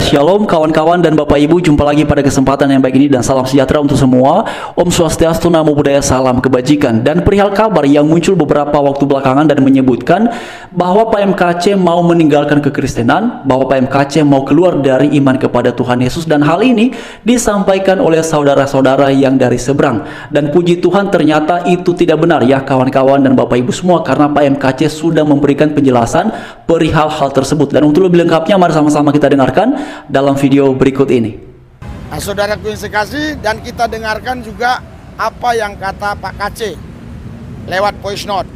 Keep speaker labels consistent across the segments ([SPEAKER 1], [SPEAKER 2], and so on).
[SPEAKER 1] Shalom kawan-kawan dan Bapak Ibu, jumpa lagi pada kesempatan yang baik ini dan salam sejahtera untuk semua. Om Swastiastu, Namo Buddhaya, salam kebajikan. Dan perihal kabar yang muncul beberapa waktu belakangan dan menyebutkan bahwa PMKC mau meninggalkan kekristenan, bahwa PMKC mau keluar dari iman kepada Tuhan Yesus, dan hal ini disampaikan oleh saudara-saudara yang dari seberang. Dan puji Tuhan ternyata itu tidak benar ya kawan-kawan dan Bapak Ibu semua, karena PMKC sudah memberikan penjelasan perihal hal tersebut. Dan untuk lebih lengkapnya mari sama-sama kita dengarkan dalam video berikut ini.
[SPEAKER 2] Nah, saudaraku yang sekasih, dan kita dengarkan juga apa yang kata Pak KC lewat voice note.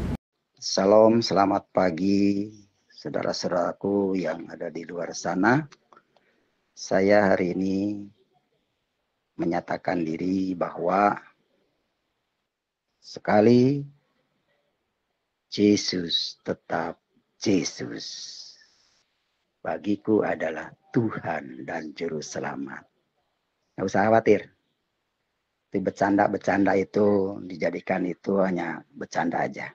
[SPEAKER 3] Salam, selamat pagi saudara-saudaraku yang ada di luar sana. Saya hari ini menyatakan diri bahwa sekali Yesus tetap Yesus. Bagiku adalah Tuhan dan Juru Selamat. Nggak usah khawatir. Itu bercanda-bercanda itu dijadikan itu hanya bercanda aja.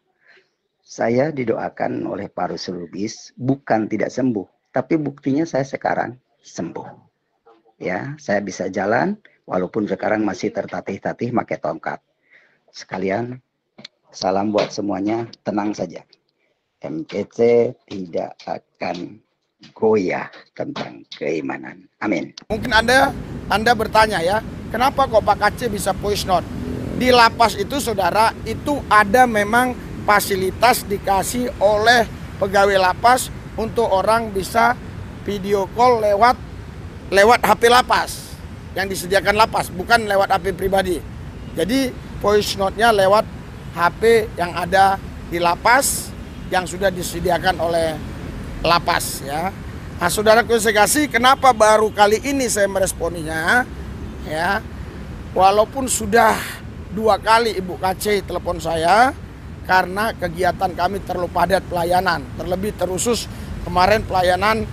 [SPEAKER 3] Saya didoakan oleh Pak Rusul Lubis bukan tidak sembuh, tapi buktinya saya sekarang sembuh. Ya, saya bisa jalan walaupun sekarang masih tertatih-tatih pakai tongkat. Sekalian salam buat semuanya, tenang saja. MKC tidak akan goyah tentang keimanan. Amin.
[SPEAKER 2] Mungkin Anda bertanya ya, kenapa kok Pak KC bisa voice note? Di lapas itu saudara, itu ada memang fasilitas dikasih oleh pegawai lapas untuk orang bisa video call lewat HP lapas yang disediakan lapas, bukan lewat HP pribadi. Jadi voice note-nya lewat HP yang ada di lapas yang sudah disediakan oleh lapas ya. Nah, saudaraku sekasih, kenapa baru kali ini saya meresponinya ya, walaupun sudah 2 kali Ibu KC telepon saya karena kegiatan kami terlalu padat pelayanan, terlebih terusus kemarin pelayanan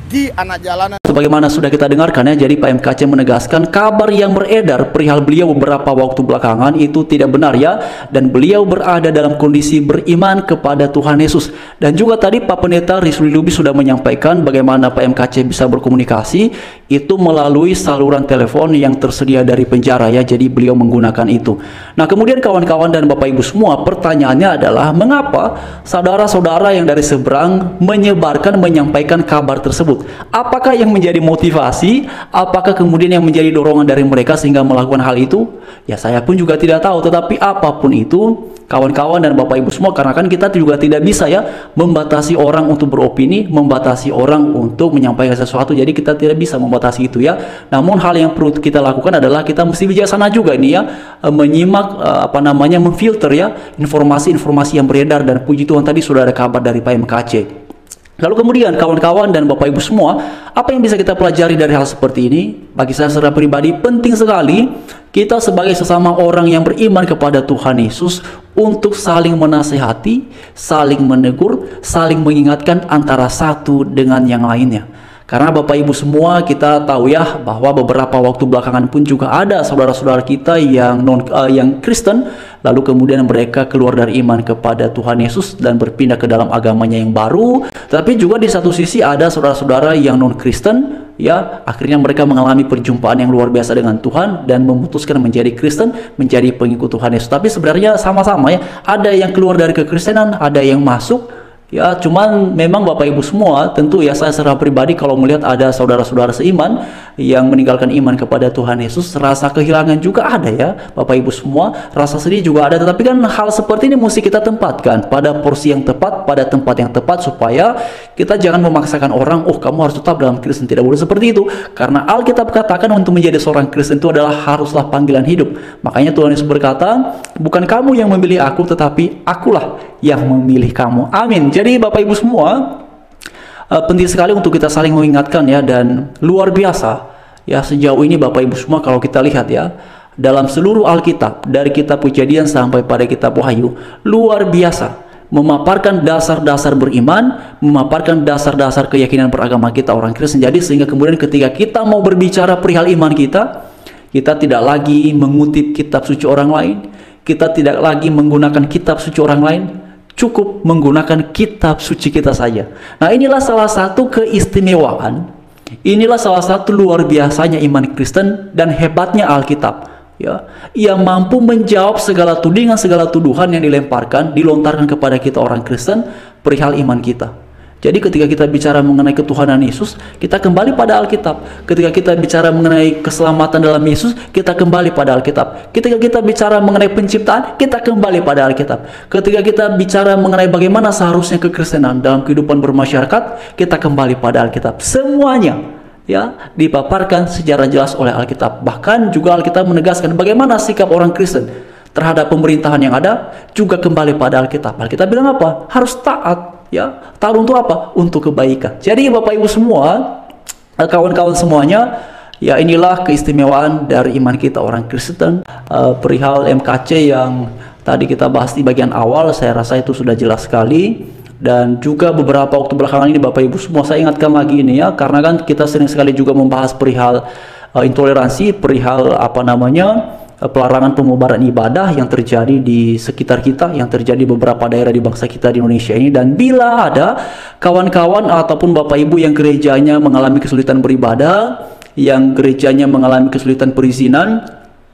[SPEAKER 2] di anak jalanan.
[SPEAKER 1] Sebagaimana sudah kita dengarkan ya, jadi PMKC menegaskan kabar yang beredar perihal beliau beberapa waktu belakangan itu tidak benar ya, dan beliau berada dalam kondisi beriman kepada Tuhan Yesus. Dan juga tadi Pak Pendeta Rusul Lubis sudah menyampaikan bagaimana PMKC bisa berkomunikasi itu melalui saluran telepon yang tersedia dari penjara ya, jadi beliau menggunakan itu. Nah kemudian kawan-kawan dan Bapak Ibu semua, pertanyaannya adalah mengapa saudara-saudara yang dari seberang menyampaikan kabar tersebut? Apakah yang menjadi motivasi? Apakah kemudian yang menjadi dorongan dari mereka sehingga melakukan hal itu? Ya saya pun juga tidak tahu, tetapi apapun itu kawan-kawan dan Bapak Ibu semua, karena kan kita juga tidak bisa ya membatasi orang untuk beropini, membatasi orang untuk menyampaikan sesuatu, jadi kita tidak bisa membatasi itu ya. Namun hal yang perlu kita lakukan adalah kita mesti bijaksana juga ini ya, menyimak memfilter ya informasi-informasi yang beredar, dan puji Tuhan tadi sudah ada kabar dari PMKC. Lalu kemudian kawan-kawan dan Bapak Ibu semua, apa yang bisa kita pelajari dari hal seperti ini? Bagi saya secara pribadi penting sekali kita sebagai sesama orang yang beriman kepada Tuhan Yesus untuk saling menasehati, saling menegur, saling mengingatkan antara satu dengan yang lainnya. Karena Bapak Ibu semua kita tahu ya bahwa beberapa waktu belakangan pun juga ada saudara-saudara kita yang Kristen, lalu kemudian mereka keluar dari iman kepada Tuhan Yesus dan berpindah ke dalam agamanya yang baru. Tapi juga di satu sisi ada saudara-saudara yang non-Kristen ya, akhirnya mereka mengalami perjumpaan yang luar biasa dengan Tuhan dan memutuskan menjadi Kristen, menjadi pengikut Tuhan Yesus. Tapi sebenarnya sama-sama ya, ada yang keluar dari kekristenan, ada yang masuk. Ya, cuman memang Bapak Ibu semua, tentu ya saya secara pribadi kalau melihat ada saudara-saudara seiman yang meninggalkan iman kepada Tuhan Yesus, rasa kehilangan juga ada ya Bapak Ibu semua, rasa sedih juga ada. Tetapi kan hal seperti ini mesti kita tempatkan pada porsi yang tepat, pada tempat yang tepat, supaya kita jangan memaksakan orang, oh kamu harus tetap dalam Kristen, tidak boleh seperti itu. Karena Alkitab katakan untuk menjadi seorang Kristen itu adalah haruslah panggilan hidup. Makanya Tuhan Yesus berkata, bukan kamu yang memilih aku, tetapi akulah yang memilih kamu. Amin. Jadi Bapak Ibu semua, penting sekali untuk kita saling mengingatkan ya, dan luar biasa ya sejauh ini Bapak Ibu semua kalau kita lihat ya dalam seluruh Alkitab dari kitab Kejadian sampai pada kitab Wahyu, luar biasa memaparkan dasar-dasar beriman, memaparkan dasar-dasar keyakinan beragama kita orang Kristen. Jadi sehingga kemudian ketika kita mau berbicara perihal iman kita tidak lagi mengutip kitab suci orang lain, kita tidak lagi menggunakan kitab suci orang lain, cukup menggunakan kitab suci kita saja. Nah inilah salah satu keistimewaan Inilah salah satu luar biasanya iman Kristen dan hebatnya Alkitab. Ya, ia mampu menjawab segala tudingan, segala tuduhan yang dilontarkan kepada kita orang Kristen perihal iman kita. Jadi ketika kita bicara mengenai ketuhanan Yesus, kita kembali pada Alkitab. Ketika kita bicara mengenai keselamatan dalam Yesus, kita kembali pada Alkitab. Ketika kita bicara mengenai penciptaan, kita kembali pada Alkitab. Ketika kita bicara mengenai bagaimana seharusnya kekristenan dalam kehidupan bermasyarakat, kita kembali pada Alkitab. Semuanya ya dipaparkan secara jelas oleh Alkitab. Bahkan juga Alkitab menegaskan bagaimana sikap orang Kristen terhadap pemerintahan yang ada, juga kembali pada Alkitab. Alkitab bilang apa? Harus taat. Ya, taat untuk apa? Untuk kebaikan. Jadi Bapak Ibu semua, kawan-kawan semuanya, ya inilah keistimewaan dari iman kita orang Kristen. Perihal MKC yang tadi kita bahas di bagian awal, saya rasa itu sudah jelas sekali. Dan juga beberapa waktu belakangan ini Bapak Ibu semua, saya ingatkan lagi ini ya, karena kan kita sering sekali juga membahas perihal intoleransi, perihal pelarangan pemubaran ibadah yang terjadi di sekitar kita, yang terjadi beberapa daerah di bangsa kita di Indonesia ini. Dan bila ada kawan-kawan ataupun Bapak Ibu yang gerejanya mengalami kesulitan beribadah, yang gerejanya mengalami kesulitan perizinan,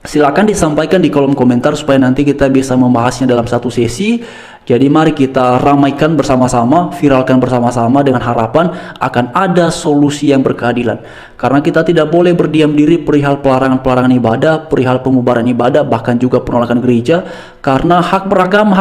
[SPEAKER 1] silakan disampaikan di kolom komentar supaya nanti kita bisa membahasnya dalam satu sesi. Jadi mari kita ramaikan bersama-sama, viralkan bersama-sama dengan harapan akan ada solusi yang berkeadilan. Karena kita tidak boleh berdiam diri perihal pelarangan-pelarangan ibadah, perihal pemubaran ibadah, bahkan juga penolakan gereja. Karena hak beragama,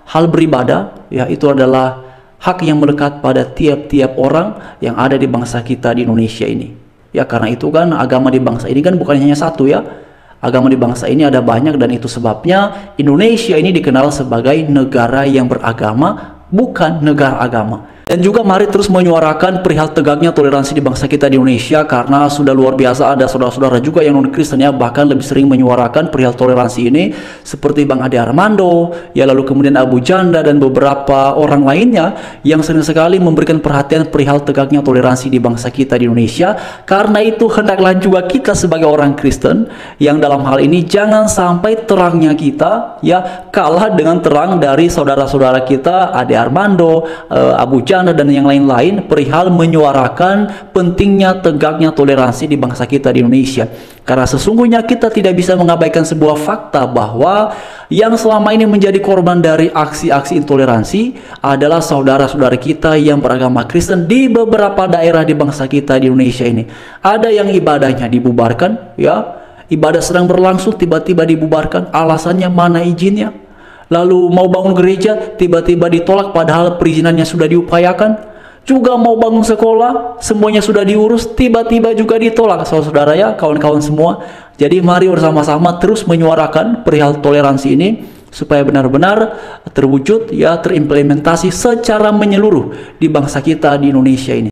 [SPEAKER 1] hal beribadah, ya itu adalah hak yang melekat pada tiap-tiap orang yang ada di bangsa kita di Indonesia ini. Ya karena itu kan agama di bangsa ini kan bukan hanya satu ya. Agama di bangsa ini ada banyak, dan itu sebabnya Indonesia ini dikenal sebagai negara yang beragama, bukan negara agama. Dan juga mari terus menyuarakan perihal tegaknya toleransi di bangsa kita di Indonesia, karena sudah luar biasa ada saudara-saudara juga yang non-Kristen ya, bahkan lebih sering menyuarakan perihal toleransi ini, seperti Bang Ade Armando, ya lalu kemudian Abu Janda dan beberapa orang lainnya yang sering sekali memberikan perhatian perihal tegaknya toleransi di bangsa kita di Indonesia. Karena itu hendaklah juga kita sebagai orang Kristen yang dalam hal ini jangan sampai terangnya kita ya kalah dengan terang dari saudara-saudara kita Ade Armando, Abu Janda dan yang lain-lain perihal menyuarakan pentingnya tegaknya toleransi di bangsa kita di Indonesia. Karena sesungguhnya kita tidak bisa mengabaikan sebuah fakta bahwa yang selama ini menjadi korban dari aksi-aksi intoleransi adalah saudara-saudara kita yang beragama Kristen di beberapa daerah di bangsa kita di Indonesia ini. Ada yang ibadahnya dibubarkan ya, ibadah sedang berlangsung tiba-tiba dibubarkan, alasannya mana izinnya. Lalu mau bangun gereja tiba-tiba ditolak padahal perizinannya sudah diupayakan. Juga mau bangun sekolah semuanya sudah diurus, tiba-tiba juga ditolak saudara-saudara ya, kawan-kawan semua. Jadi mari bersama-sama terus menyuarakan perihal toleransi ini supaya benar-benar terwujud ya, terimplementasi secara menyeluruh di bangsa kita di Indonesia ini.